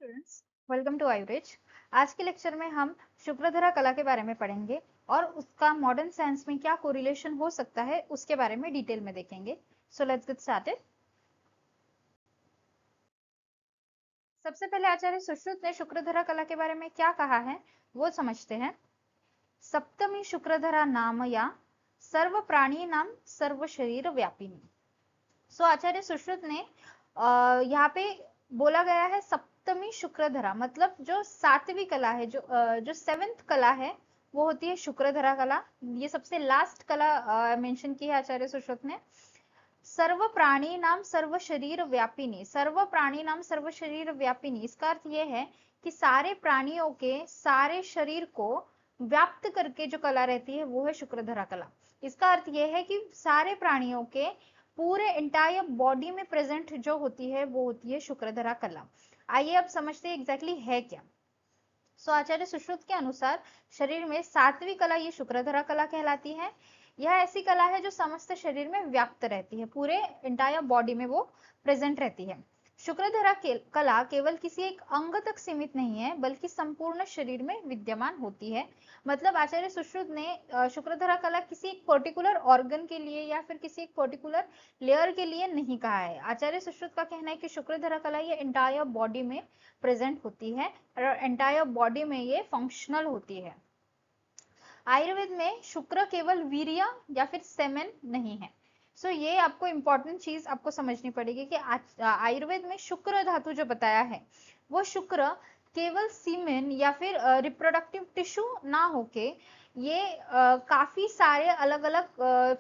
Students, welcome to आयुरेज। आज के lecture में हम शुक्रधरा कला के बारे में पढ़ेंगे और उसका मॉडर्न साइंस में क्या कोरिलेशन हो सकता है उसके बारे में डिटेल में देखेंगे। So let's get started. सबसे पहले आचार्य सुश्रुत ने शुक्रधरा कला के बारे में क्या कहा है वो समझते हैं। सप्तमी शुक्रधरा नाम या सर्व प्राणी नाम सर्व शरीर व्यापिनी। सो आचार्य सुश्रुत ने यहाँ पे बोला गया है सप्तमी शुक्रधरा, मतलब जो सातवीं कला है, जो सेवेंथ कला है वो होती है शुक्रधरा कला। ये सबसे लास्ट कला मेंशन की है आचार्य सुश्रुत ने। सर्व प्राणी नाम सर्व शरीर व्यापिनी, सर्व प्राणी नाम सर्व शरीर व्यापिनी, इसका अर्थ ये है कि सारे प्राणियों के सारे शरीर को व्याप्त करके जो कला रहती है वो है शुक्रधरा कला। इसका अर्थ यह है कि सारे प्राणियों के पूरे एंटायर बॉडी में प्रेजेंट जो होती है वो होती है शुक्रधरा कला। आइए अब समझते हैं एग्जैक्टली है क्या। सो आचार्य सुश्रुत के अनुसार शरीर में सातवीं कला ये शुक्रधरा कला कहलाती है। यह ऐसी कला है जो समस्त शरीर में व्याप्त रहती है, पूरे एंटायर बॉडी में वो प्रेजेंट रहती है। शुक्रधरा कला केवल किसी एक अंग तक सीमित नहीं है बल्कि संपूर्ण शरीर में विद्यमान होती है। मतलब आचार्य सुश्रुत ने शुक्रधरा कला किसी एक पर्टिकुलर ऑर्गन के लिए या फिर किसी एक पर्टिकुलर लेयर के लिए नहीं कहा है। आचार्य सुश्रुत का कहना है कि शुक्रधरा कला ये एंटायर बॉडी में प्रेजेंट होती है और एंटायर बॉडी में ये फंक्शनल होती है। आयुर्वेद में शुक्र केवल वीर्य या फिर सेमेन नहीं है। सो ये आपको इंपॉर्टेंट चीज आपको समझनी पड़ेगी कि आयुर्वेद में शुक्र धातु जो बताया है वो शुक्र केवल सीमेन या फिर रिप्रोडक्टिव टिश्यू ना होके ये काफी सारे अलग अलग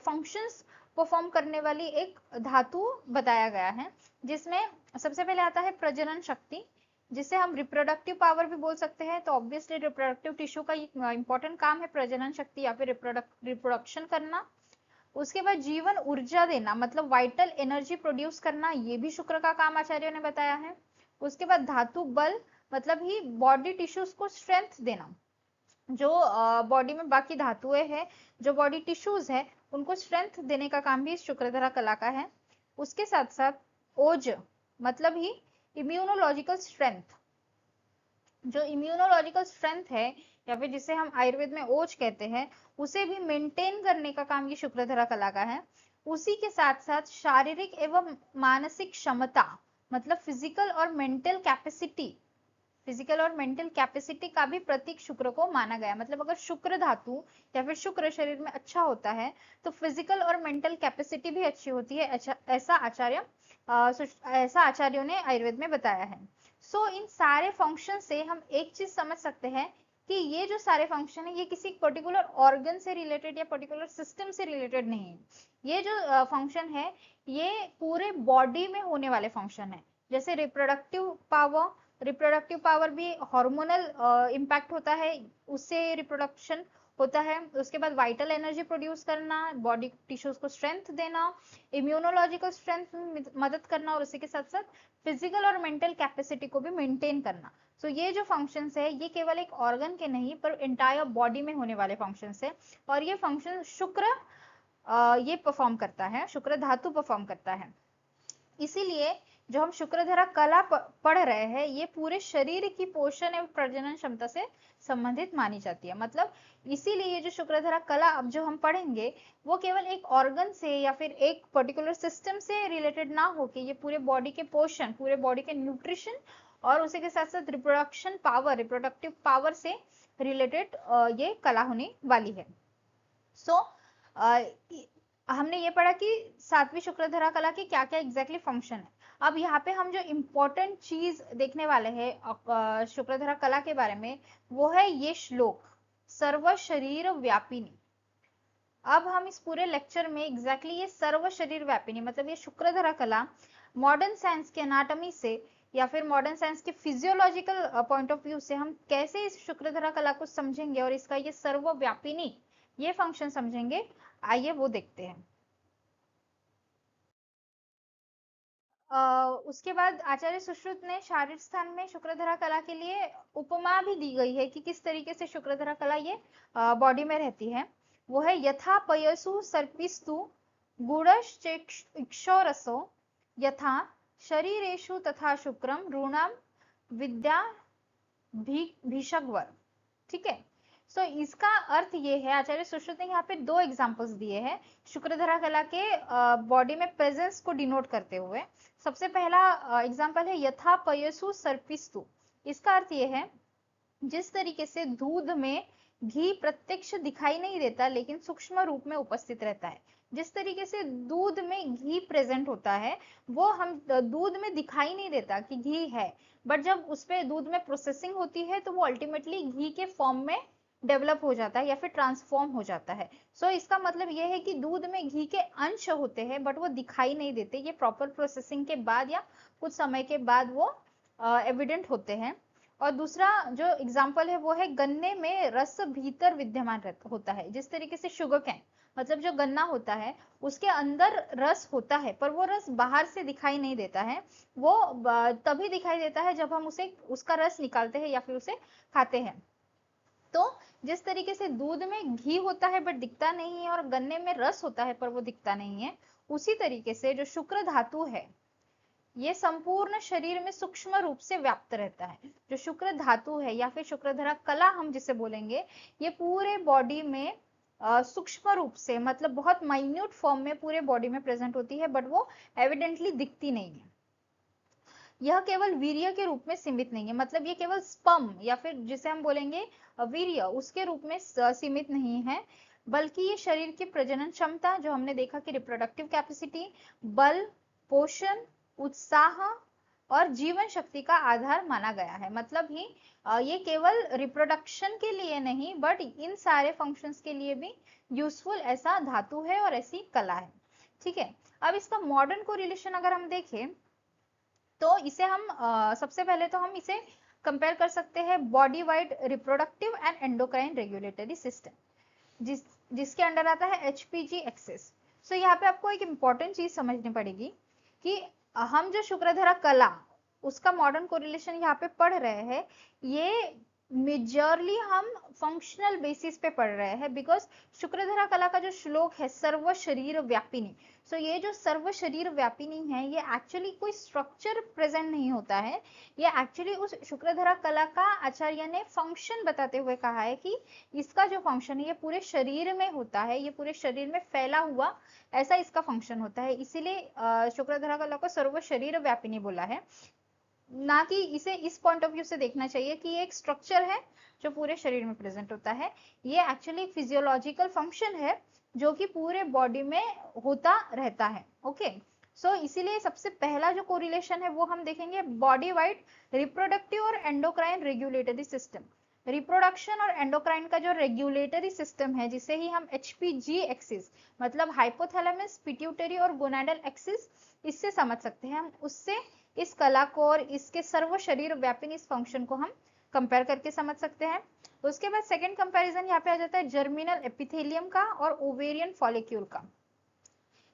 फंक्शंस परफॉर्म करने वाली एक धातु बताया गया है, जिसमें सबसे पहले आता है प्रजनन शक्ति, जिसे हम रिप्रोडक्टिव पावर भी बोल सकते हैं। तो ऑब्वियसली रिप्रोडक्टिव टिश्यू का इंपॉर्टेंट काम है प्रजनन शक्ति या फिर रिप्रोडक्शन करना। उसके बाद जीवन ऊर्जा देना, मतलब वाइटल एनर्जी प्रोड्यूस करना, ये भी शुक्र का काम आचार्यों ने बताया है। उसके बाद धातु बल, मतलब ही बॉडी टिश्यूज को स्ट्रेंथ देना, जो बॉडी में बाकी धातुएं हैं, जो बॉडी टिश्यूज है उनको स्ट्रेंथ देने का काम भी शुक्रधरा कला का है। उसके साथ साथ ओज, मतलब ही इम्यूनोलॉजिकल स्ट्रेंथ, जो इम्यूनोलॉजिकल स्ट्रेंथ है या फिर जिसे हम आयुर्वेद में ओज कहते हैं, उसे भी मेंटेन करने का काम ये शुक्रधरा कला का है। उसी के साथ साथ शारीरिक एवं मानसिक क्षमता, मतलब फिजिकल और मेंटल कैपेसिटी, फिजिकल और मेंटल कैपेसिटी का भी प्रतीक शुक्र को माना गया। मतलब अगर शुक्र धातु या फिर शुक्र शरीर में अच्छा होता है तो फिजिकल और मेंटल कैपेसिटी भी अच्छी होती है। ऐसा आचार्यों ने आयुर्वेद में बताया है। सो इन सारे फंक्शन से हम एक चीज समझ सकते हैं कि ये जो सारे फंक्शन है ये किसी पर्टिकुलर ऑर्गन से रिलेटेड या पर्टिकुलर सिस्टम से रिलेटेड नहीं है। ये जो फंक्शन है ये पूरे बॉडी में होने वाले फंक्शन है। जैसे रिप्रोडक्टिव पावर भी हार्मोनल इम्पैक्ट होता है, उससे रिप्रोडक्शन होता है। उसके बाद वाइटल एनर्जी प्रोड्यूस करना, बॉडी टिश्यूज को स्ट्रेंथ देना, इम्यूनोलॉजिकल स्ट्रेंथ में मदद करना और उसी के साथ साथ फिजिकल और मेंटल कैपेसिटी को भी मेंटेन करना। सो ये जो फंक्शंस है ये केवल एक ऑर्गन के नहीं पर एंटायर बॉडी में होने वाले फंक्शंस है और ये फंक्शन शुक्र ये परफॉर्म करता है, शुक्र धातु परफॉर्म करता है। इसीलिए जो हम शुक्रधरा कला पढ़ रहे हैं ये पूरे शरीर की पोषण एवं प्रजनन क्षमता से संबंधित मानी जाती है। मतलब इसीलिए ये जो शुक्रधरा कला अब जो हम पढ़ेंगे वो केवल एक ऑर्गन से या फिर एक पर्टिकुलर सिस्टम से रिलेटेड ना होके ये पूरे बॉडी के पोषण, पूरे बॉडी के न्यूट्रिशन और उसी के साथ साथ रिप्रोडक्शन पावर, रिप्रोडक्टिव पावर से रिलेटेड ये कला होने वाली है। सो हमने ये पढ़ा कि सातवीं शुक्रधरा कला की क्या क्या एग्जैक्टली फंक्शन है। अब यहाँ पे हम जो इम्पोर्टेंट चीज देखने वाले हैं शुक्रधरा कला के बारे में वो है ये श्लोक, सर्व शरीर व्यापिनी। अब हम इस पूरे लेक्चर में एग्जैक्टली ये सर्व शरीर व्यापिनी, मतलब ये शुक्रधरा कला मॉडर्न साइंस के एनाटॉमी से या फिर मॉडर्न साइंस के फिजियोलॉजिकल पॉइंट ऑफ व्यू से हम कैसे इस शुक्रधरा कला को समझेंगे और इसका ये सर्वव्यापिनी ये फंक्शन समझेंगे, आइए वो देखते हैं। उसके बाद आचार्य सुश्रुत ने शारीर स्थान में शुक्रधरा कला के लिए उपमा भी दी गई है कि किस तरीके से शुक्रधरा कला ये बॉडी में रहती है। वो है यथा पयसु सर्पिस्तु गुड़श्चेक्षोरसो यथा शरीरेषु तथा शुक्रम ऋणाम विद्या भीषक वर, ठीक है। सो इसका अर्थ ये है, आचार्य सुश्रुत ने यहाँ पे दो एग्जांपल्स दिए हैं शुक्रधरा कला के बॉडी में प्रेजेंस को डिनोट करते हुए। सबसे पहला एग्जांपल है यथा पयसु सर्पिस्तु। इसका अर्थ ये है, जिस तरीके से दूध में घी प्रत्यक्ष दिखाई नहीं देता लेकिन सूक्ष्म रूप में उपस्थित रहता है, जिस तरीके से दूध में घी प्रेजेंट होता है वो हम दूध में दिखाई नहीं देता कि घी है, बट जब उस पे दूध में प्रोसेसिंग होती है तो वो अल्टीमेटली घी के फॉर्म में डेवलप हो जाता है या फिर ट्रांसफॉर्म हो जाता है। सो इसका मतलब ये है कि दूध में घी के अंश होते हैं बट वो दिखाई नहीं देते, ये प्रॉपर प्रोसेसिंग के बाद या कुछ समय के बाद वो एविडेंट होते हैं। और दूसरा जो एग्जाम्पल है वो है गन्ने में रस भीतर विद्यमान होता है। जिस तरीके से शुगर कैन, मतलब जो गन्ना होता है उसके अंदर रस होता है पर वो रस बाहर से दिखाई नहीं देता है, वो तभी दिखाई देता है जब हम उसे उसका रस निकालते हैं या फिर उसे खाते हैं। तो जिस तरीके से दूध में घी होता है बट दिखता नहीं है और गन्ने में रस होता है पर वो दिखता नहीं है, उसी तरीके से जो शुक्र धातु है ये संपूर्ण शरीर में सूक्ष्म रूप से व्याप्त रहता है। जो शुक्र धातु है या फिर शुक्रधरा कला हम जिसे बोलेंगे, ये पूरे बॉडी में सूक्ष्म रूप से, मतलब बहुत माइन्यूट फॉर्म में पूरे बॉडी में प्रेजेंट होती है बट वो एविडेंटली दिखती नहीं है। यह केवल वीर्य के रूप में सीमित नहीं है, मतलब ये केवल स्पर्म या फिर जिसे हम बोलेंगे वीर्य उसके रूप में सीमित नहीं है, बल्कि ये शरीर की प्रजनन क्षमता, जो हमने देखा कि रिप्रोडक्टिव कैपेसिटी, बल, पोषण, उत्साह और जीवन शक्ति का आधार माना गया है। मतलब ही ये केवल रिप्रोडक्शन के लिए नहीं बट इन सारे फंक्शंस के लिए भी यूजफुल ऐसा धातु है और ऐसी कला है, ठीक है। अब इसका मॉडर्न कोरिलेशन अगर हम देखें तो इसे हम सबसे पहले तो हम इसे कंपेयर कर सकते हैं body wide reproductive and endocrine regulatory system, जिसके अंडर आता है HPG एक्सिस। सो यहाँ पे आपको एक इंपॉर्टेंट चीज समझनी पड़ेगी कि हम जो शुक्रधरा कला उसका मॉडर्न कोरिलेशन यहाँ पे पढ़ रहे हैं, ये मेजरली हम फंक्शनल बेसिस पे पढ़ रहे हैं, बिकॉज शुक्रधरा कला का जो श्लोक है सर्व शरीर व्यापिनी, सो ये जो सर्व शरीर व्यापिनी है ये एक्चुअली कोई स्ट्रक्चर प्रेजेंट नहीं होता है, ये एक्चुअली उस शुक्रधरा कला का आचार्य ने फंक्शन बताते हुए कहा है कि इसका जो फंक्शन है ये पूरे शरीर में होता है, ये पूरे शरीर में फैला हुआ ऐसा इसका फंक्शन होता है। इसीलिए शुक्रधरा कला को सर्व शरीर व्यापिनी बोला है, ना कि इसे इस पॉइंट ऑफ व्यू से देखना चाहिए कि ये एक स्ट्रक्चर है जो पूरे शरीर में प्रेजेंट होता है। ये एक्चुअली एक फिजियोलॉजिकल फंक्शन है जो कि पूरे बॉडी में होता रहता है। ओके, सो इसीलिए सबसे पहला जो कोरिलेशन है वो हम देखेंगे बॉडी वाइड रिप्रोडक्टिव और एंडोक्राइन रेगुलेटरी सिस्टम। रिप्रोडक्शन और एंडोक्राइन का जो रेगुलेटरी सिस्टम है जिसे ही हम HPG एक्सिस, मतलब हाइपोथैलेमस, पिट्यूटरी और गोनाडल एक्सिस, इससे समझ सकते हैं हम, उससे इस कला को और इसके सर्व शरीर व्यापिनी इस फंक्शन को हम कंपेयर करके समझ सकते हैं। उसके बाद सेकंड कंपैरिजन यहाँ पे आ जाता है जर्मिनल एपिथेलियम का और ओवेरियन फॉलिक्यूल का।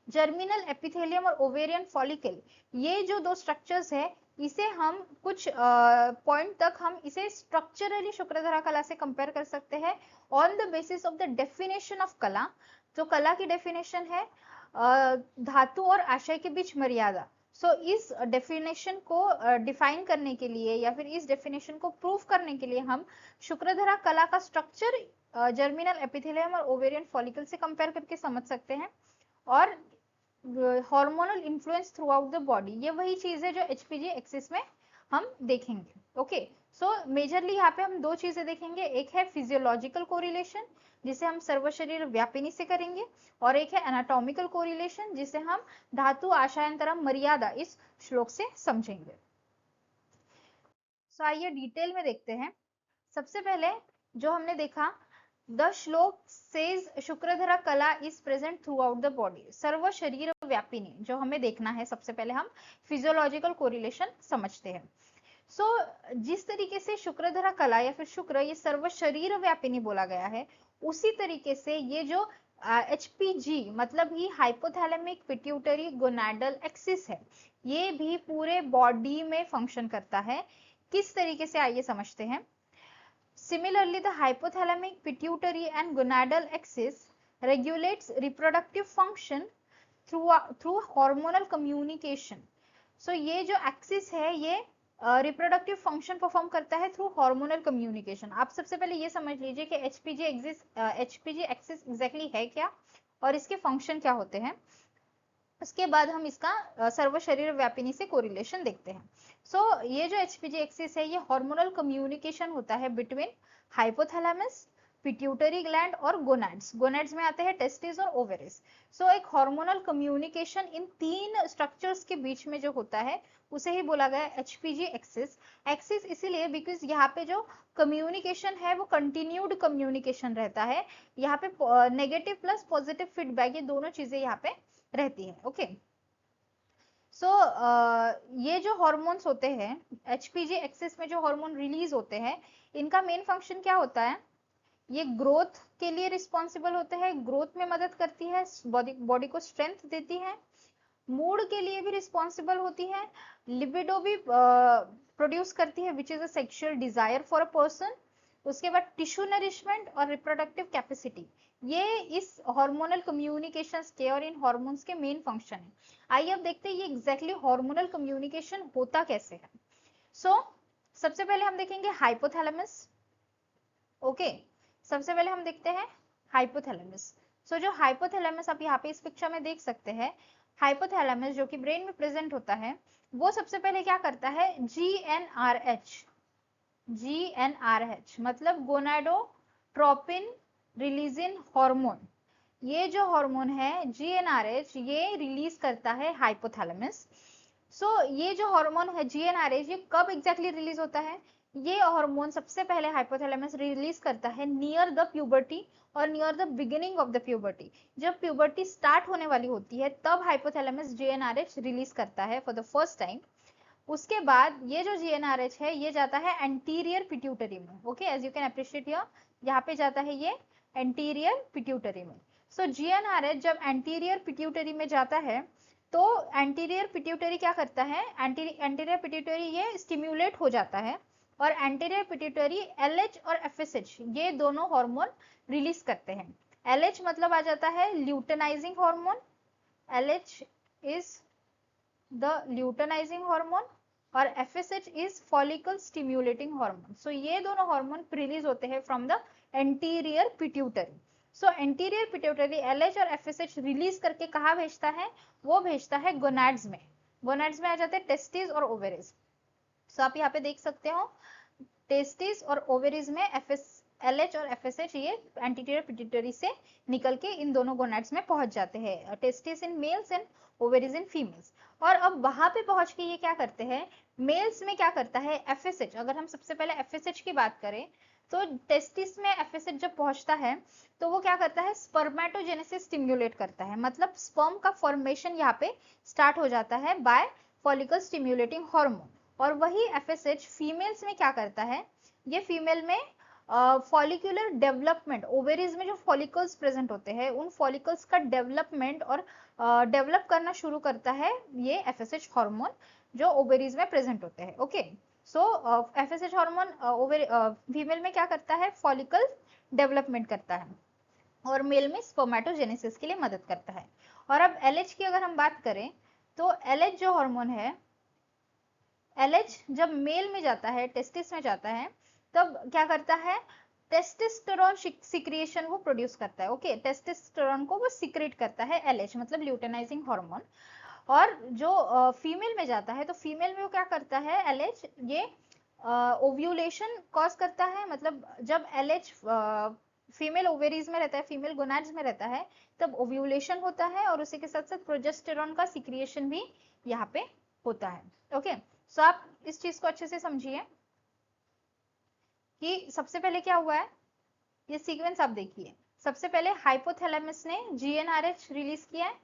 जर्मिनल एपिथेलियम और ओवेरियन फॉलिकल, ये जो दो स्ट्रक्चर्स है इसे हम कुछ पॉइंट तक हम इसे स्ट्रक्चरली शुक्रधरा कला से कंपेयर कर सकते हैं on the basis of the definition of कला। जो कला की डेफिनेशन है धातु और आशय के बीच मर्यादा, सो इस डेफिनेशन को डिफाइन करने के लिए या फिर इस डेफिनेशन को प्रूव करने के लिए हम शुक्रधरा कला का स्ट्रक्चर जर्मिनल एपिथेलियम और ओवेरियन फॉलिकल से कंपेयर करके समझ सकते हैं। और hormonal influence through out the body, ये वही चीज है जो HPG एक्सिस में हम देखेंगे। ओके, सो मेजरली यहाँ पे हम दो चीजें देखेंगे, एक है फिजियोलॉजिकल कोरिलेशन जिसे हम सर्व शरीर व्यापिनी से करेंगे, और एक है एनाटॉमिकल कोरिलेशन जिसे हम धातु आशयांतरम मर्यादा इस श्लोक से समझेंगे। सो आइए डिटेल में देखते हैं। सबसे पहले जो हमने देखा, द श्लोक says Shukradhara Kala is present throughout the body, सर्व शरीर व्यापिनी, जो हमें देखना है सबसे पहले हम फिजियोलॉजिकल कोरिलेशन समझते हैं। सो जिस तरीके से शुक्रधरा कला या फिर शुक्र ये सर्व शरीर व्यापिनी बोला गया है, उसी तरीके से ये जो HPG मतलब ही हाइपोथैलेमिक पिट्यूटरी गोनाडल एक्सिस है, ये भी पूरे बॉडी में फंक्शन करता है। किस तरीके से आइए समझते हैं। Similarly, the hypothalamic, pituitary and gonadal axis regulates reproductive function through hormonal communication. So ये जो axis है ये रिप्रोडक्टिव फंक्शन परफॉर्म करता है थ्रू हार्मोनल कम्युनिकेशन। आप सबसे पहले ये समझ लीजिए कि एचपीजी एक्सिस एग्जैक्टली है क्या और इसके फंक्शन क्या होते हैं। उसके बाद हम इसका सर्व शरीर व्यापिनी से कोरिलेशन देखते हैं। ये जो एचपीजी एक्सिस है ये हार्मोनल कम्युनिकेशन होता है बिटवीन हाइपोथैलेमस, पिट्यूटरी ग्लैंड और गोनाड्स। गोनाड्स में आते हैं टेस्टिस और ओवेरिस। एक हार्मोनल कम्युनिकेशन इन तीन स्ट्रक्चर्स के बीच में जो होता है उसे ही बोला गया एचपीजी एक्सिस। एक्सिस इसीलिए बिकॉज यहाँ पे जो कम्युनिकेशन है वो कंटिन्यूड कम्युनिकेशन रहता है। यहाँ पे नेगेटिव प्लस पॉजिटिव फीडबैक ये दोनों चीजें यहाँ पे रहती है। ओके ये जो हॉर्मोन्स होते हैं एचपीजी एक्सिस में जो हार्मोन रिलीज होते हैं इनका मेन फंक्शन क्या होता है। ये ग्रोथ के लिए रिस्पॉन्सिबल होते हैं, ग्रोथ में मदद करती है, बॉडी को स्ट्रेंथ देती है, मूड के लिए भी रिस्पॉन्सिबल होती है, लिबिडो भी प्रोड्यूस करती है which is a sexual desire for a person. उसके बाद टिश्यू नरिशमेंट और रिप्रोडक्टिव कैपेसिटी ये इस हार्मोनल कम्युनिकेशंस के और इन हार्मोन्स के मेन फंक्शन है। आइए अब देखते हैं ये एग्जैक्टली हार्मोनल कम्युनिकेशन होता कैसे है। सबसे पहले हम देखेंगे हाइपोथैलेमस। ओके सबसे पहले हम देखते हैं हाइपोथैलेमस। जो हाइपोथैलेमस आप यहाँ पे इस पिक्चर में देख सकते हैं, हाइपोथैलेमस जो कि ब्रेन में प्रेजेंट होता है वो सबसे पहले क्या करता है जीएनआरएच मतलब गोनाडोट्रोपिन रिलीजिन हार्मोन। ये जो हार्मोन है जीएनआरएच ये रिलीज करता है हाइपोथैलेमस। ये जो हार्मोन है जीएनआरएच ये कब एग्जैक्टली रिलीज होता है। ये हार्मोन सबसे पहले हाइपोथैलेमस रिलीज करता है नियर द प्यूबर्टी और near the beginning of the puberty. जब प्यूबर्टी स्टार्ट होने वाली होती है तब हाइपोथैलेमस जीएनआरएच रिलीज करता है फॉर द फर्स्ट टाइम। उसके बाद ये जो जीएनआरएच है ये जाता है एंटीरियर पिट्यूटरी में। Okay as you can appreciate here यहाँ पे जाता है ये एंटीरियर पिट्यूटरी में। जीएनआरएच जब एंटीरियर पिट्यूटरी में जाता है तो एंटीरियर पिट्यूटरी क्या करता है, एंटीरियर पिट्यूटरी ये स्टिम्युलेट हो जाता है और एंटीरियर पिट्यूटरी एलएच और एफएसएच ये दोनों हार्मोन रिलीज करते हैं। एलएच मतलब आ जाता है luteinizing hormone, LH is the luteinizing hormone और FSH is follicle stimulating hormone. ये दोनों हार्मोन रिलीज होते हैं from the anterior pituitary. Anterior pituitary LH और एफएसएच रिलीज करके कहाँ भेजता है, वो भेजता है गोनाड्स में। गोनाड्स में आ जाते हैं टेस्टिस और ओवेरिज। आप यहाँ पे देख सकते हो टेस्टिस और ओवेरिज में एलएच और एफएसएच ये एंटीरियर पिट्यूटरी से निकल के इन दोनों गोनाड्स में पहुंच जाते हैं, testes in males and ovaries in females. और अब वहां पे पहुंच के ये क्या करते हैं, मेल्स में क्या करता है एफएसएच। अगर हम सबसे पहले एफएसएच की बात करें तो टेस्टिस में एफएसएच जब पहुंचता है तो वो क्या करता है स्पर्मेटोजेनेसिस स्टिम्युलेट करता है, मतलब स्पर्म का फॉर्मेशन यहाँ पे स्टार्ट हो जाता है बाय फॉलिकल स्टिम्युलेटिंग हार्मोन। और वही एफएसएच फीमेल्स में क्या करता है, ये फीमेल में फॉलिकुलर डेवलपमेंट, ओवेरीज में जो फॉलिकल्स प्रेजेंट होते हैं उन फॉलिकल्स का डेवलपमेंट और डेवलप करना शुरू करता है ये एफएसएच हार्मोन जो ओवेरीज में प्रेजेंट होते हैं। ओके एफएसएच हार्मोन फीमेल में क्या करता है फॉलिकल डेवलपमेंट करता है और मेल में स्पर्मेटोजेनेसिस के लिए मदद करता है। और अब एलएच की अगर हम बात करें तो एलएच जो हार्मोन है, एलएच जब मेल में जाता है टेस्टिस में जाता है तब क्या करता है टेस्टोस्टेरोन सिक्रिएशन वो प्रोड्यूस करता है। ओके टेस्टोस्टेरोन को वो सिक्रेट करता है एलएच मतलब ल्यूटेनाइजिंग हार्मोन। और जो फीमेल में जाता है तो फीमेल में वो क्या करता है एलएच ये ओव्यूलेशन कॉज करता है, मतलब जब एलएच फीमेल ओवेरीज में रहता है, फीमेल गोनाड्स में रहता है तब ओव्यूलेशन होता है और उसी के साथ साथ प्रोजेस्टेरॉन का सिक्रिएशन भी यहाँ पे होता है। ओके आप इस चीज को अच्छे से समझिए कि सबसे पहले क्या हुआ है, ये सीक्वेंस आप देखिए। सबसे पहले हाइपोथैलेमस ने जीएनआरएच रिलीज किया है,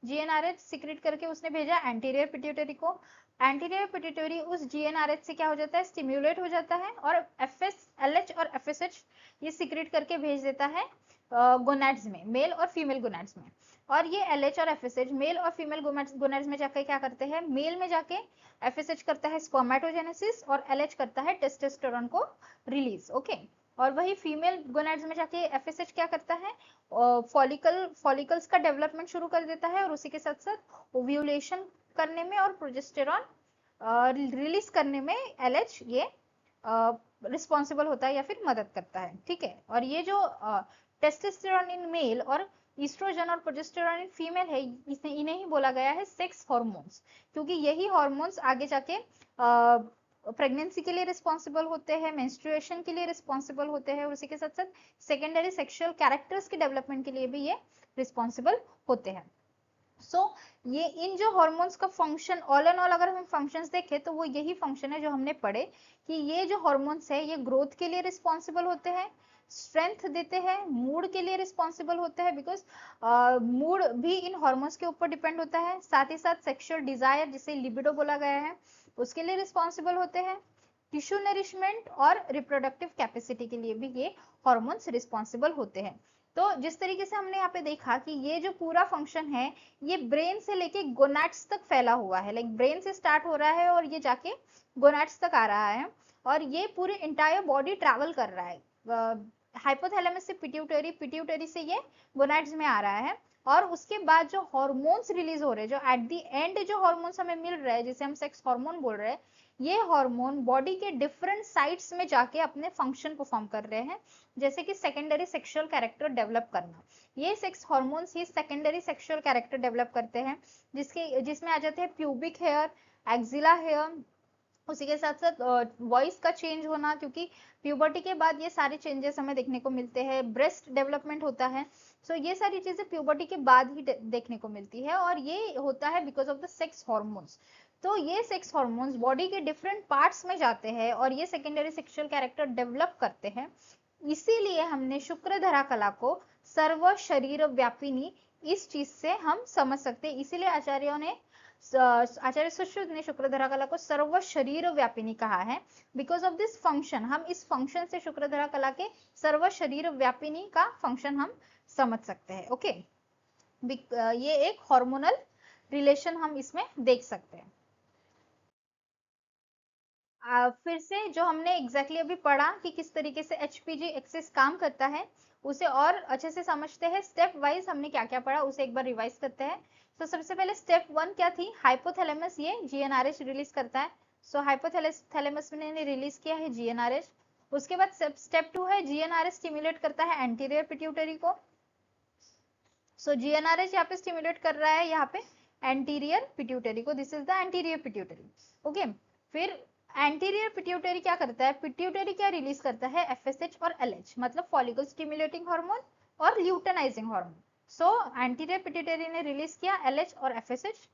जीएनआरएच सिक्रेट करके उसने भेजा एंटीरियर पिट्यूटरी को। एंटीरियर पिट्यूटरी उस जीएनआरएच से क्या हो जाता है स्टिम्युलेट हो जाता है और एलएच और एफएसएच ये सिक्रेट करके भेज देता है गोनाड्स में, मेल और फीमेल गोनाड्स में। और ये एलएच और एफएसएच मेल और फीमेल गोनाड्स में जाकर क्या करते हैं, मेल में जाके एफएसएच करता है स्पर्मेटोजेनेसिस और एलएच करता है टेस्टोस्टेरोन को रिलीज। ओके और वही फीमेल गोनाड्स में जाके एफएसएच क्या करता है फॉलिकल्स का डेवलपमेंट शुरू कर देता है और उसी के साथ साथ ओव्यूलेशन करने में और प्रोजेस्टेरॉन रिलीज करने में LH ये रिस्पॉन्सिबल होता है या फिर मदद करता है, ठीक है। और ये जो टेस्टोस्टेरोन इन मेल और ईस्ट्रोजन और प्रोजेस्टेरोन इन फीमेल है, इन्हें ही बोला गया है सेक्स हॉर्मोन्स, क्योंकि यही हॉर्मोन्स आगे जाके प्रेगनेंसी के लिए रिस्पॉन्सिबल होते हैं, मेंस्ट्रुएशन के लिए रिस्पॉन्सिबल होते हैं, और उसी के साथ साथ सेकेंडरी सेक्सुअल कैरेक्टर्स के डेवलपमेंट के लिए भी ये रिस्पॉन्सिबल होते हैं। ये इन जो हॉर्मोन्स का फंक्शन, ऑल एंड ऑल अगर हम फंक्शंस देखें तो वो यही फंक्शन है जो हमने पढ़े कि ये जो हॉर्मोन्स है ये ग्रोथ के लिए रिस्पॉन्सिबल होते हैं, स्ट्रेंथ देते हैं, मूड के लिए रिस्पॉन्सिबल होते हैं, बिकॉज मूड भी इन हॉर्मोन्स के ऊपर डिपेंड होता है, साथ ही साथ सेक्सुअल डिजायर जिसे लिबिडो बोला गया है उसके लिए रिस्पॉन्सिबल होते हैं, टिश्यू नरिशमेंट और रिप्रोडक्टिव कैपेसिटी के लिए भी ये हॉर्मोन्स रिस्पॉन्सिबल होते हैं। तो जिस तरीके से हमने यहाँ पे देखा कि ये जो पूरा फंक्शन है ये ब्रेन से लेके गोनाड्स तक फैला हुआ है, लाइक ब्रेन से स्टार्ट हो रहा है और ये जाके गोनाड्स तक आ रहा है, और ये पूरे इंटायर बॉडी ट्रैवल कर रहा है, हाइपोथैलेमस से पिट्यूटरी, पिट्यूटरी से ये गोनाड्स में आ रहा है, और उसके बाद जो हॉर्मोन्स रिलीज हो रहे हैं, जो एट द एंड जो हॉर्मोन्स हमें मिल रहे हैं जिसे हम सेक्स हार्मोन बोल रहे हैं, ये हार्मोन बॉडी के डिफरेंट साइट्स में जाके अपने फंक्शन परफॉर्म कर रहे हैं, जैसे कि सेकेंडरी सेक्सुअल कैरेक्टर डेवलप करना। ये सेक्स हार्मोन्स ही सेकेंडरी सेक्सुअल कैरेक्टर डेवलप करते हैं, जिसमें आ जाते हैं प्यूबिक हेयर, एक्जिला हेयर, उसी के साथ साथ वॉइस का चेंज होना, क्योंकि प्यूबर्टी के बाद ये सारे चेंजेस हमें देखने को मिलते हैं, ब्रेस्ट डेवलपमेंट होता है, सो ये सारी चीजें प्यूबर्टी के बाद ही देखने को मिलती है, और ये होता है because of the sex hormones. तो ये सेक्स हॉर्मोन्स बॉडी के डिफरेंट पार्ट्स में जाते हैं और ये सेकेंडरी सेक्सुअल कैरेक्टर डेवलप करते हैं, इसीलिए हमने शुक्रधरा कला को सर्व शरीर व्यापिनी इस चीज से हम समझ सकते हैं, इसीलिए आचार्य सुश्रुत ने शुक्रधरा कला को सर्व शरीर व्यापिनी कहा है, बिकॉज ऑफ दिस फंक्शन। हम इस फंक्शन से शुक्रधरा कला के सर्व शरीर व्यापिनी का फंक्शन हम समझ सकते हैं, ओके। ये एक हार्मोनल रिलेशन हम इसमें देख सकते हैं। फिर से जो हमने एग्जैक्टली अभी पढ़ा कि किस तरीके से HPG एक्सिस काम करता है, उसे और अच्छे से समझते हैं, स्टेप वाइज हमने क्या क्या पढ़ा उसे एक बार रिवाइज करते हैं। तो सबसे पहले स्टेप 1 क्या थी, हाइपोथैलेमस ये GnRH रिलीज करता है, सो हाइपोथैलेमस ने रिलीज किया है GnRH। उसके बाद स्टेप 2 है GnRH स्टिमुलेट करता है एंटीरियर पिट्यूटरी को, सो GnRH यहाँ पे स्टिमुलेट कर रहा है यहाँ पे एंटीरियर पिट्यूटरी को, this is the anterior pituitary, okay. फिर एंटीरियर पिट्यूटरी क्या करता है, पिट्यूटरी क्या रिलीज करता है, FSH और LH, मतलब फॉलिकल स्टिमुलेटिंग हार्मोन और ल्यूटेनाइजिंग हार्मोन। सो एंटीरियर पिट्यूटरी ने रिलीज किया LH और FSH।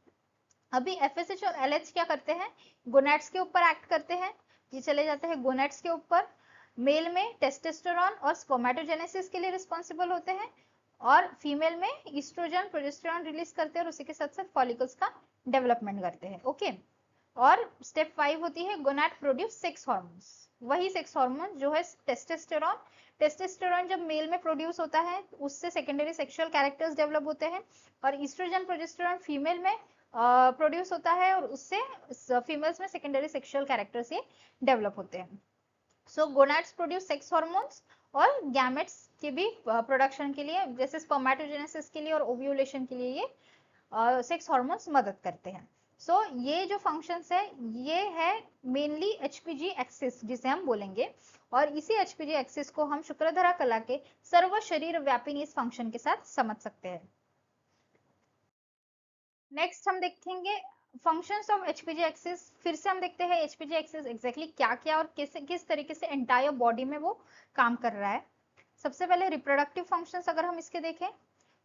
अभी FSH और LH क्या करते हैं, गोनेड्स के ऊपर एक्ट करते हैं, ये चले जाते हैं गोनेड्स के ऊपर। मेल में टेस्टोस्टेरोन और स्पर्मेटोजेनेसिस के लिए रिस्पॉन्सिबल होते हैं, और फीमेल में ईस्ट्रोजन प्रोजेस्टेरोन रिलीज करते हैं और उसी के साथ साथ फॉलिकल्स का डेवलपमेंट करते हैं, ओके। और स्टेप 5 होती है गोनाड प्रोड्यूस सेक्स हार्मोन्स, वही सेक्स हार्मोन जो है टेस्टोस्टेरोन। टेस्टोस्टेरोन जब मेल में प्रोड्यूस होता है उससे सेकेंडरी सेक्सुअल कैरेक्टर्स डेवलप होते हैं, और ईस्ट्रोजन प्रोजेस्टेरोन फीमेल में प्रोड्यूस होता है और उससे फीमेल्स में सेकेंडरी सेक्सुअल कैरेक्टर्स ये डेवलप होते हैं। सो गोनाड्स प्रोड्यूस सेक्स हार्मोन्स, और गैमेट्स के भी प्रोडक्शन के लिए, जैसे स्पर्मेटोजेनेसिस के लिए और ओव्यूलेशन के लिए ये सेक्स हार्मोन्स मदद करते हैं। सो ये जो फंक्शंस है ये है मेनली HPG एक्सिस जिसे हम बोलेंगे, और इसी HPG एक्सिस को हम शुक्रधरा कला के सर्व शरीर व्यापिनी इस फंक्शन के साथ समझ सकते हैं। नेक्स्ट हम देखेंगे फंक्शंस ऑफ HPG एक्सिस। फिर से हम देखते हैं HPG एक्सिस एग्जैक्टली क्या क्या और किस तरीके से एंटायर बॉडी में वो काम कर रहा है। सबसे पहले रिप्रोडक्टिव फंक्शंस अगर हम इसके देखें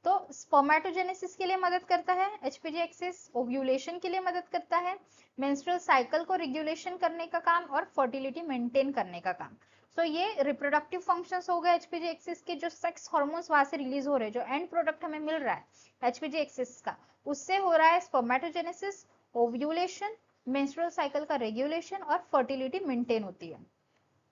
तो स्पर्मेटोजेनेसिस के लिए मदद करता है HPG एक्सिस, ओव्यूलेशन के लिए मदद करता है, मेंस्ट्रुअल साइकिल को रेगुलेशन करने का काम और फर्टिलिटी मेंटेन करने का काम। सो ये रिप्रोडक्टिव फंक्शंस हो गए HPG एक्सिस के, जो सेक्स हार्मोन्स वहां से रिलीज हो रहे हैं, जो एंड प्रोडक्ट हमें मिल रहा है HPG एक्सिस का, उससे हो रहा है स्पर्मेटोजेनेसिस, ओव्यूलेशन, मेंस्ट्रुअल साइकिल का रेगुलेशन और फर्टिलिटी मेंटेन होती है।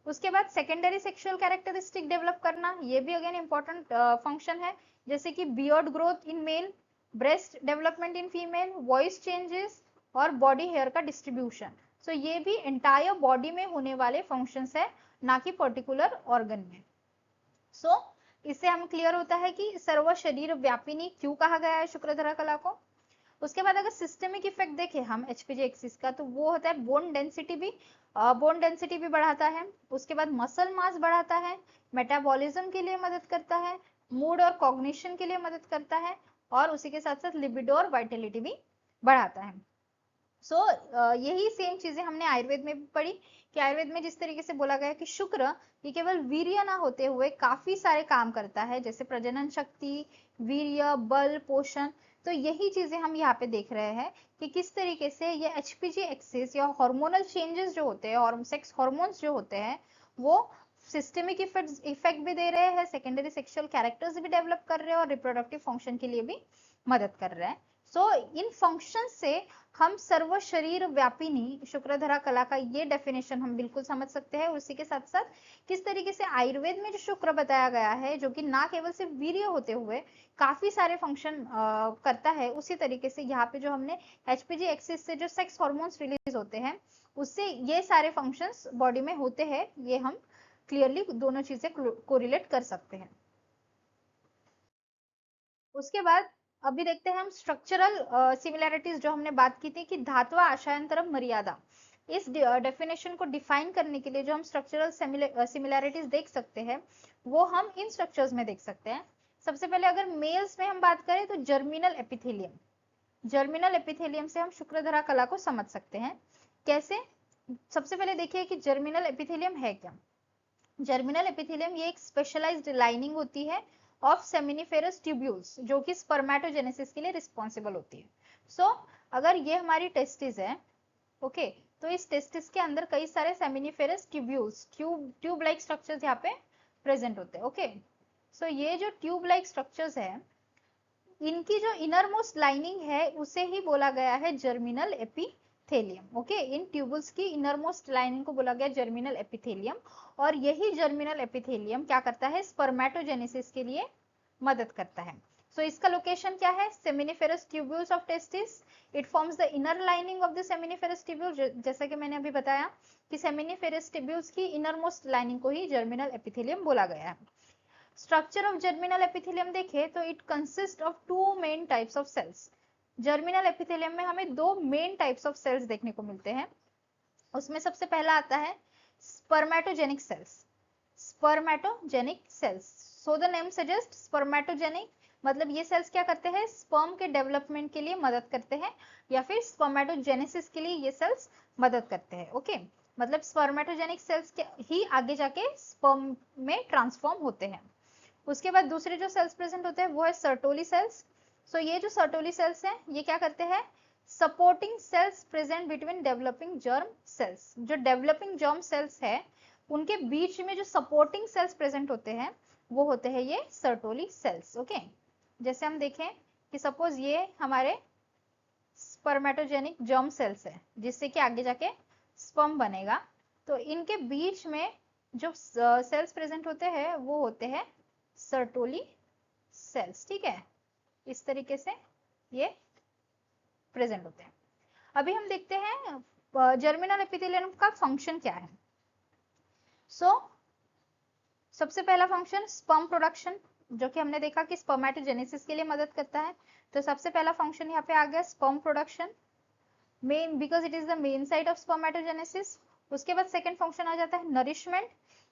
उसके बाद सेकेंडरी सेक्सुअल कैरेक्टरिस्टिक डेवलप करना, ये भी अगेन इंपॉर्टेंट फंक्शन है, जैसे कि beard growth in male, breast development in female, voice changes और बॉडी हेयर का डिस्ट्रीब्यूशन। सो ये भी एंटायर बॉडी में होने वाले फंक्शंस है, ना कि पर्टिकुलर ऑर्गन में। सो इससे हम क्लियर होता है कि सर्व शरीर व्यापिनी क्यों कहा गया है शुक्रधरा कला को। उसके बाद अगर सिस्टमिक इफेक्ट देखें हम एचपीजी एक्सिस का, तो वो होता है बोन डेंसिटी भी बढ़ाता है। उसके बाद मसल मास बढ़ाता है, मेटाबॉलिज्म के लिए मदद करता है, मूड और कॉग्निशन के लिए मदद करता है, और उसी के साथ साथ लिबिडो और वाइटलिटी भी बढ़ाता है। यही सेम चीजें हमने आयुर्वेद में भी पढ़ी कि आयुर्वेद में जिस तरीके से बोला गया कि शुक्र ये केवल वीर्य ना होते हुए काफी सारे काम करता है, जैसे प्रजनन शक्ति, वीर्य, बल, पोषण। तो यही चीजें हम यहाँ पे देख रहे हैं कि किस तरीके से ये एचपीजी एक्सिस या हार्मोनल चेंजेस जो होते हैं और सेक्स हार्मोन्स जो होते हैं वो सिस्टमिक इफेक्ट भी दे रहे हैं, सेकेंडरी सेक्सुअल कैरेक्टर्स भी डेवलप कर रहे हैं और रिप्रोडक्टिव फंक्शन के लिए भी मदद कर रहे हैं। इन फंक्शन से हम सर्व शरीर व्यापिनी शुक्रधरा कला का ये डेफिनेशन हम बिल्कुल समझ सकते हैं। उसी के साथ साथ किस तरीके से आयुर्वेद में जो शुक्र बताया गया है, जो कि ना केवल सिर्फ वीर्य होते हुए काफी सारे फंक्शन करता है, उसी तरीके से यहाँ पे जो हमने एचपीजी एक्सिस से जो सेक्स हॉर्मोन्स रिलीज होते हैं उससे ये सारे फंक्शंस बॉडी में होते हैं, ये हम क्लियरली दोनों चीजें कोरिलेट कर सकते हैं। उसके बाद अभी देखते हैं हम स्ट्रक्चरल सिमिलैरिटीज जो हमने बात की थी कि धात्व आशयंतरम मर्यादा। इस डेफिनेशन को डिफाइन करने के लिए जो हम स्ट्रक्चरल सिमिलैरिटीज देख सकते हैं वो हम इन स्ट्रक्चर्स में देख सकते हैं। सबसे पहले अगर मेल्स में हम बात करें तो जर्मिनल एपिथेलियम से हम शुक्रधरा कला को समझ सकते हैं। कैसे? सबसे पहले देखिए कि जर्मिनल एपिथेलियम है क्या। जर्मिनल एपिथेलियम ये एक स्पेशलाइज्ड लाइनिंग होती है ऑफ सेमिनिफेरस ट्यूब्यूल्स जो कि स्पर्मेटोजेनेसिस के लिए रिस्पॉन्सिबल होती है। अगर ये हमारी टेस्टिस है, ओके, तो इस टेस्टिस के अंदर कई सारे seminiferous tubules, tube like structures यहाँ पे प्रेजेंट होते हैं। ओके, ये जो ट्यूब लाइक स्ट्रक्चर्स है इनकी जो इनर मोस्ट लाइनिंग है उसे ही बोला गया है जर्मिनल एपिथेलियम। ओके, इन ट्यूबल्स की इनर मोस्ट लाइनिंग को बोला गया जर्मिनल एपिथेलियम, और यही जर्मिनल एपिथेलियम क्या करता है, स्पर्मेटोजेनेसिस के लिए मदद करता है। इसका लोकेशन क्या है, seminiferous tubules of testis. It forms the inner lining of the seminiferous tubule, जैसा कि मैंने अभी बताया कि सेमिनिफेरस ट्यूब्यूल्स की इनर मोस्ट लाइनिंग को ही जर्मिनल एपिथेलियम बोला गया है। स्ट्रक्चर ऑफ जर्मिनल एपिथेलियम देखें तो it consist of two main types of cells. Germinal epithelium में हमें दो मेन टाइप्स ऑफ सेल्स देखने को मिलते हैं। उसमें सबसे पहला आता है spermatogenic cells. So the name suggest spermatogenic, मतलब ये सेल्स क्या करते हैं, स्पर्म के डेवलपमेंट के लिए मदद करते हैं या फिर स्पर्मेटोजेनेसिस के लिए ये सेल्स मदद करते हैं। ओके, मतलब स्पर्मेटोजेनिक सेल्स ही आगे जाके स्पर्म में ट्रांसफॉर्म होते हैं। उसके बाद दूसरे जो सेल्स प्रेजेंट होते हैं वो है सर्टोली सेल्स। ये जो सर्टोली सेल्स हैं ये क्या करते हैं, supporting cells present between developing germ cells. जो डेवलपिंग जर्म सेल्स है उनके बीच में जो सपोर्टिंग सेल्स प्रेजेंट होते हैं वो होते हैं ये सर्टोली सेल्स। ओके, जैसे हम देखें कि सपोज ये हमारे स्पर्मेटोजेनिक जर्म सेल्स है जिससे कि आगे जाके स्पर्म बनेगा, तो इनके बीच में जो सेल्स प्रेजेंट होते हैं वो होते हैं सर्टोली सेल्स। ठीक है, इस तरीके से ये प्रेजेंट होते हैं। अभी हम देखते हैं जर्मिनल एपिथेलियम का फंक्शन क्या है। सबसे पहला फंक्शन स्पर्म प्रोडक्शन, जो कि हमने देखा कि स्पर्मेटोजेनेसिस के लिए मदद करता है। तो सबसे पहला फंक्शन यहाँ पे आ गया sperm production, main because it is the main site of spermatogenesis. उसके बाद सेकंड फंक्शन आ जाता है nourishment,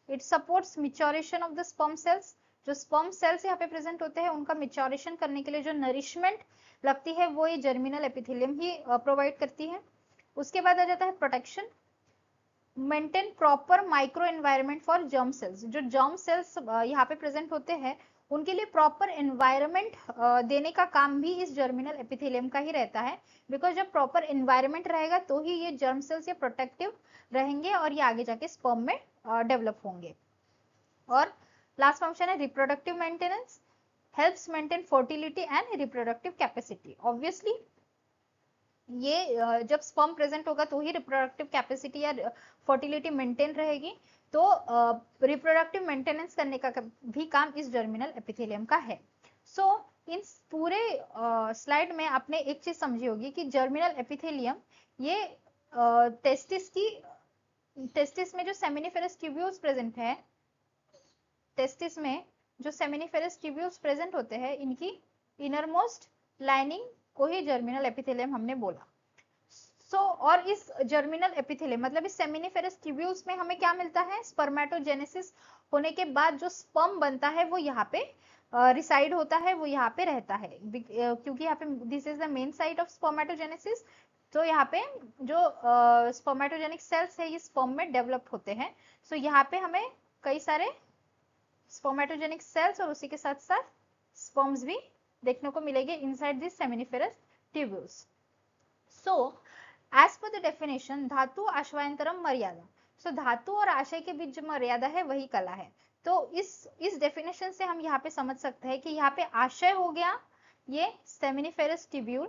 it supports maturation of the sperm cells. जो स्पर्म सेल्स यहाँ पे प्रेजेंट होते हैं उनका मिच्योरेशन करने के लिए जो नरिशमेंट लगती है वो ये जर्मिनल एपिथेलियम ही प्रोवाइड करती है। उसके बाद आ जाता है protection, maintain proper micro environment for germ cells. जो जर्म सेल्स यहाँ पे प्रेजेंट होते हैं उनके लिए प्रॉपर एनवायरनमेंट देने का काम भी इस जर्मिनल एपिथेलियम का ही रहता है, बिकॉज जब प्रॉपर एनवायरनमेंट रहेगा तो ही ये जर्म सेल्स ये प्रोटेक्टिव रहेंगे और ये आगे जाके स्पर्म में डेवलप होंगे। और लास्ट फंक्शन है reproductive maintenance, helps maintain fertility and reproductive capacity. Obviously ये जब स्पर्म प्रेजेंट होगा तो ही रिप्रोडक्टिव कैपेसिटी या फर्टिलिटी मेंटेन रहेगी, तो रिप्रोडक्टिव मेंटेनेंस करने का भी काम इस जर्मिनल एपिथेलियम का है। इन पूरे स्लाइड में आपने एक चीज समझी होगी कि जर्मिनल एपिथेलियम ये टेस्टिस में जो सेमिनिफेरस ट्यूब्यूल्स प्रेजेंट है, टेस्टिस में जो सेमिनिफेरस ट्यूब्यूल्स प्रेजेंट होते हैं इनकी इनरमोस्ट लाइनिंग को ही जर्मिनल एपिथेलियम हमने बोला। और इस जर्मिनल एपिथेलियम मतलब इस सेमिनिफेरस ट्यूब्यूल्स में हमें क्या मिलता है, स्पर्मेटोजेनेसिस होने के बाद जो स्पर्म बनता है वो यहाँ पे रिसाइड होता है, वो यहाँ पे रहता है, क्योंकि यहाँ पे this is the main site of spermatogenesis. तो यहाँ पे जो स्पर्मेटोजेनिक सेल्स है ये स्पर्म में डेवलप होते हैं। सो यहाँ पे हमें कई सारे स्पर्मेटोजेनिक सेल्स और उसी के साथ साथ स्पर्म्स भी देखने को मिलेंगे inside this seminiferous tubules. So as per the definition धातु आश्वायंतरम मर्यादा, सो धातु और आशय के बीच जो मर्यादा है वही कला है। तो इस डेफिनेशन से हम यहाँ पे समझ सकते हैं कि यहाँ पे आशय हो गया ये सेमिनिफेरस ट्यूब्यूल,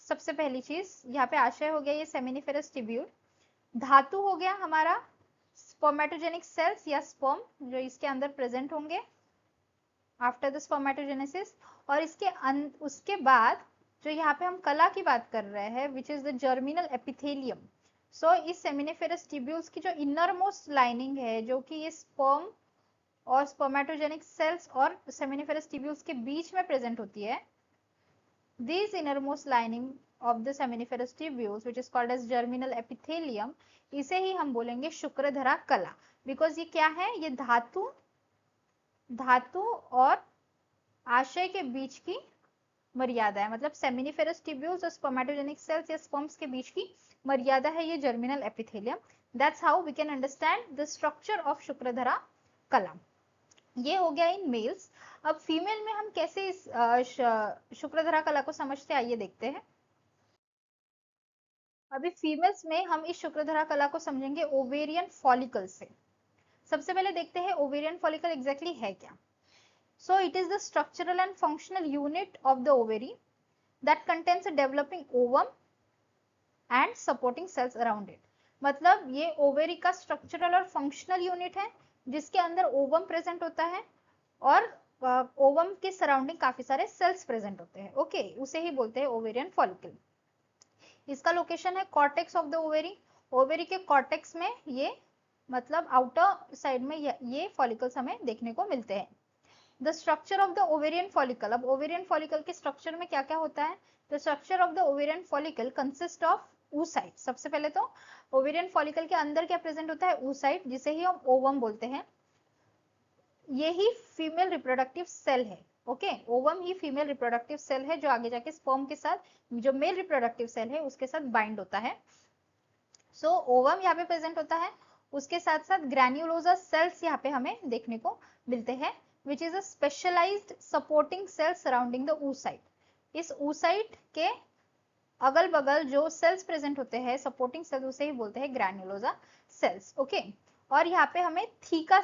सबसे पहली चीज यहाँ पे आशय हो गया ये सेमिनिफेरस ट्यूब्यूल। धातु हो गया हमारा स्पर्मेटोजेनिक सेल्स या स्पर्म जो इसके अंदर प्रेजेंट होंगे आफ्टर द स्पर्मेटोजेनेसिस। और उसके बाद जो यहाँ पे हम कला की बात कर रहे हैं which is the germinal epithelium. So इस सेमिनिफेरस ट्यूब्यूल्स की जो इनर मोस्ट लाइनिंग है जो कि ये स्पर्म और स्पर्मेटोजेनिक सेल्स और सेमिनिफेरस ट्यूब्यूल्स के बीच में प्रेजेंट होती है, this innermost lining of the seminiferous tubules which is called as germinal epithelium, इसे ही हम बोलेंगे शुक्रधरा कला। बिकॉज ये क्या है, ये धातु और आशय के बीच की मर्यादा है, मतलब सेमिनिफेरस ट्यूब्यूल्स और स्पर्मेटोजेनिक सेल्स या स्पर्म्स के बीच की मर्यादा है ये germinal epithelium. That's how we can understand the structure of शुक्रधरा कला। ये हो गया इन मेल्स। अब फीमेल में हम कैसे इस शुक्रधरा कला को समझते हैं, आइए देखते हैं। अभी फीमेल्स में हम इस शुक्रधरा कला को समझेंगे ओवेरियन फॉलिकल से। सबसे पहले देखते हैं ओवेरियन फॉलिकल एग्जैक्टली है क्या। So it is the structural and functional unit of the ovary that contains a developing ovum and supporting cells around it. मतलब ये ओवेरी का स्ट्रक्चरल और फंक्शनल यूनिट है जिसके अंदर ओवम प्रेजेंट होता है और ओवम के सराउंडिंग काफी सारे सेल्स प्रेजेंट होते हैं। ओके, उसे ही बोलते हैं ओवेरियन फॉलिकल। इसका लोकेशन है cortex of the ovary. Ovary के कॉर्टेक्स में ये मतलब आउटर साइड में ये फॉलिकल्स हमें देखने को मिलते हैं। The structure of the ovarian follicle, अब ओवेरियन फॉलिकल के स्ट्रक्चर में क्या क्या होता है। The structure of the ovarian follicle consist of oocyte। सबसे पहले तो ओवेरियन फॉलिकल के अंदर क्या प्रेजेंट होता है, oocyte, जिसे ही हम ओवम बोलते हैं। यही फीमेल रिप्रोडक्टिव सेल है। ओके, ओवम ही फीमेल रिप्रोडक्टिव सेल है जो आगे जाके स्पर्म के साथ जो मेल रिप्रोडक्टिव सेल है उसके साथ बाइंड होता है। सो ओवम यहाँ पे प्रेजेंट होता है, उसके साथ साथ ग्रैन्युलोसा सेल्स यहाँ पे हमें देखने को मिलते हैं which is a specialized supporting cell surrounding the oocyte। इस oocyte के अगल बगल जो सेल्स प्रेजेंट होते हैं सपोर्टिंग सेल्स उसे ही बोलते हैं ग्रैन्युलोसा सेल्स। ओके, और यहाँ पे हमें theca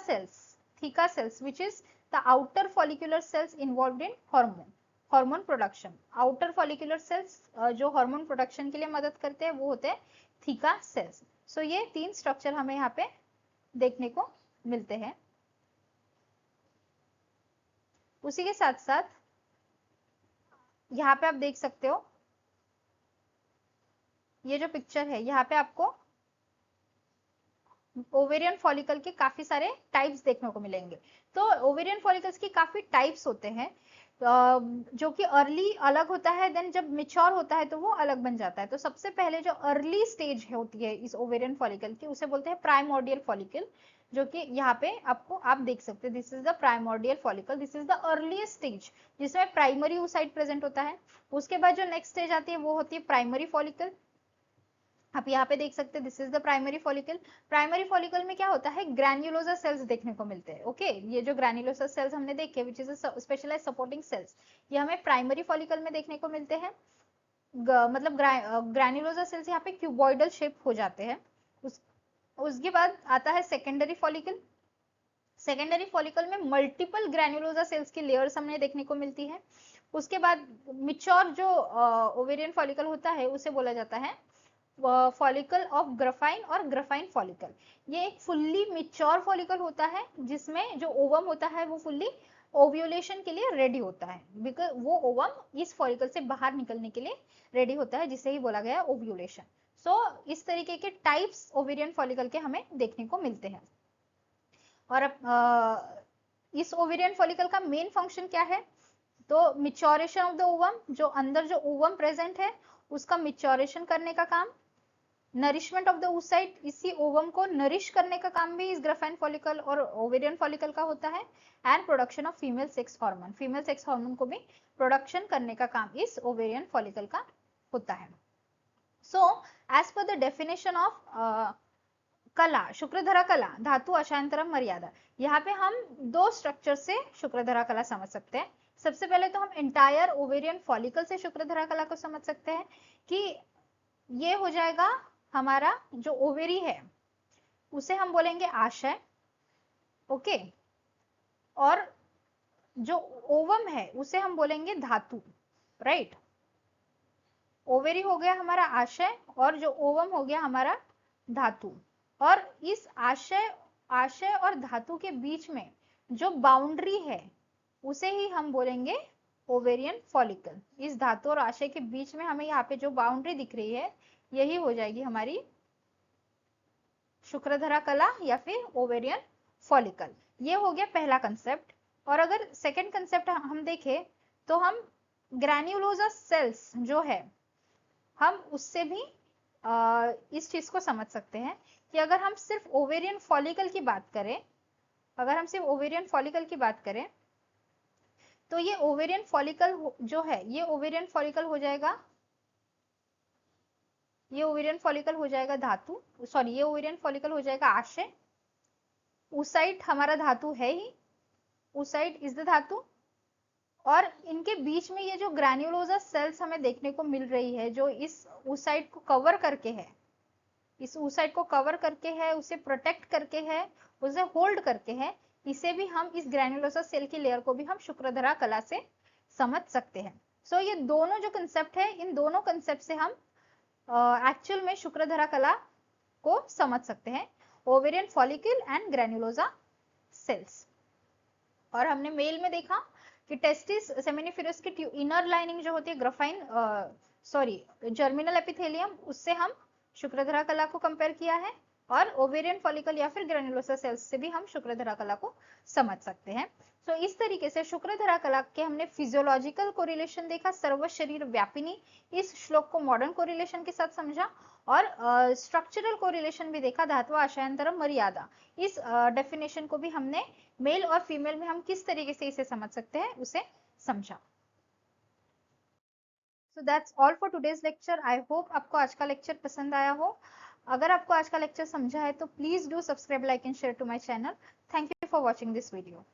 cells which is the outer follicular cells involved in hormone production. Outer follicular cells जो हार्मोन प्रोडक्शन के लिए मदद करते हैं वो होते हैं थीका सेल्स। सो ये तीन स्ट्रक्चर हमें यहाँ पे देखने को मिलते हैं। उसी के साथ साथ यहाँ पे आप देख सकते हो ये जो पिक्चर है यहाँ पे आपको ओवेरियन फॉलिकल के काफी सारे टाइप्स देखने को मिलेंगे। तो ओवेरियन फॉलिकल्स की काफी टाइप्स होते हैं जो कि अर्ली अलग होता है, देन जब मिच्योर होता है तो वो अलग बन जाता है। तो सबसे पहले जो अर्ली स्टेज होती है इस ओवेरियन फॉलिकल की उसे बोलते हैं प्राइमोर्डियल फॉलिकल, जो कि यहाँ पे आपको आप देख सकते हैं this is the primordial follicle, this is the earliest stage जिसमें प्राइमरी oocyte प्रेजेंट होता है। उसके बाद जो नेक्स्ट स्टेज आती है वो होती है प्राइमरी फॉलिकल। आप यहाँ पे देख सकते हैं this is the primary follicle. Primary follicle में क्या होता है, ग्रैन्युलोसा सेल्स देखने को मिलते हैं। ओके, ये जो ग्रैन्युलोसा सेल्स हमने देखे which is specialize supporting cells, ये हमें प्राइमरी फॉलिकल में देखने को मिलते हैं। मतलब ग्रैन्युलोसा सेल्स यहाँ पे क्यूबॉइडल शेप हो जाते हैं। उसके बाद आता है सेकेंडरी फॉलिकल। सेकेंडरी फॉलिकल में मल्टीपल ग्रैन्युलोसा सेल्स की लेयर्स हमें देखने को मिलती है। उसके बाद मिच्योर जो ओवेरियन फॉलिकल होता है उसे बोला जाता है फॉलिकल ऑफ ग्राफाइन और ग्राफाइन फॉलिकल। ये एक फुल्ली मिच्योर फॉलिकल होता है जिसमें जो ओवम होता है वो फुल्ली ओव्यूलेशन के लिए रेडी होता है, बिकॉज वो ओवम इस फॉलिकल से बाहर निकलने के लिए रेडी होता है जिसे ही बोला गया ओव्यूलेशन। सो इस तरीके के टाइप्स ओवेरियन फॉलिकल के हमें देखने को मिलते हैं। और इस ओवेरियन फॉलिकल का मेन फंक्शन क्या है, तो मिच्योरेशन ऑफ द ओवम, जो अंदर जो ओवम प्रेजेंट है उसका मिच्योरेशन करने का काम, नरिशमेंट ऑफ द oocyte, इसी ओवम को नरिश करने का काम भी इस ग्राफाइन फॉलिकल और ओवेरियन फॉलिकल का होता है, and production of female sex hormone, female sex hormone को भी प्रोडक्शन करने का काम इस ओवेरियन फॉलिकल का होता है। So as per the definition of कला, शुक्रधरा कला, धातु अशांतरम मर्यादा, यहाँ पे हम दो स्ट्रक्चर से शुक्रधरा कला समझ सकते हैं। सबसे पहले तो हम एंटायर ओवेरियन फॉलिकल से शुक्रधरा कला को समझ सकते हैं कि ये हो जाएगा हमारा जो ओवेरी है उसे हम बोलेंगे आशय, ओके, और जो ओवम है उसे हम बोलेंगे धातु, राइट। ओवेरी हो गया हमारा आशय और जो ओवम हो गया हमारा धातु, और इस आशय और धातु के बीच में जो बाउंड्री है उसे ही हम बोलेंगे ओवेरियन फॉलिकल। इस धातु और आशय के बीच में हमें यहाँ पे जो बाउंड्री दिख रही है यही हो जाएगी हमारी शुक्रधरा कला या फिर ओवेरियन फॉलिकल। ये हो गया पहला कंसेप्ट। और अगर सेकंड कंसेप्ट हम देखें तो हम ग्रैन्युलोसा सेल्स जो है हम उससे भी इस चीज को समझ सकते हैं कि अगर हम सिर्फ ओवेरियन फॉलिकल की बात करें, अगर हम सिर्फ ओवेरियन फॉलिकल की बात करें तो ये ओवेरियन फॉलिकल जो है ये ओवेरियन फॉलिकल हो जाएगा, ये ओवेरियन फॉलिकल हो जाएगा धातु, सॉरी ये ओवेरियन फॉलिकल हो जाएगा आशय, oocyte हमारा धातु है ही, oocyte इज द धातु, और इनके बीच में ये जो ग्रैन्युलोसा सेल्स हमें देखने को मिल रही है जो इस oocyte को कवर करके है, इस oocyte को कवर करके है, उसे प्रोटेक्ट करके है, उसे होल्ड करके है, इसे भी हम इस ग्रैन्युलोसा सेल की लेयर को भी हम शुक्रधरा कला से समझ सकते हैं। सो ये दोनों जो कंसेप्ट है इन दोनों कंसेप्ट से हम एक्चुअल में शुक्रधरा कला को समझ सकते हैं, ovarian follicle and granulosa cells. और हमने मेल में देखा कि टेस्टिस सेमिनिफेरस की इनर लाइनिंग जो होती है ग्राफाइन सॉरी जर्मिनल एपिथेलियम, उससे हम शुक्रधरा कला को कंपेयर किया है, और ओवेरियन फॉलिकल या फिर ग्रैन्युलोसा सेल्स से भी हम शुक्रधरा कला को समझ सकते हैं। तो इस तरीके से शुक्रधरा कला के हमने फिजियोलॉजिकल कोरिलेशन देखा, सर्व शरीर व्यापिनी, इस श्लोक को मॉडर्न कोरिलेशन के साथ समझा, और स्ट्रक्चरल कोरिलेशन भी देखा, धातु आशयांतरम मर्यादा, इस डेफिनेशन को भी हमने मेल और फीमेल में हम किस तरीके से इसे समझ सकते हैं उसे समझा। So that's all for today's lecture. I hope आपको आज का लेक्चर पसंद आया हो। अगर आपको आज का लेक्चर समझा है तो please do subscribe, like and share to my channel. Thank you for watching this video.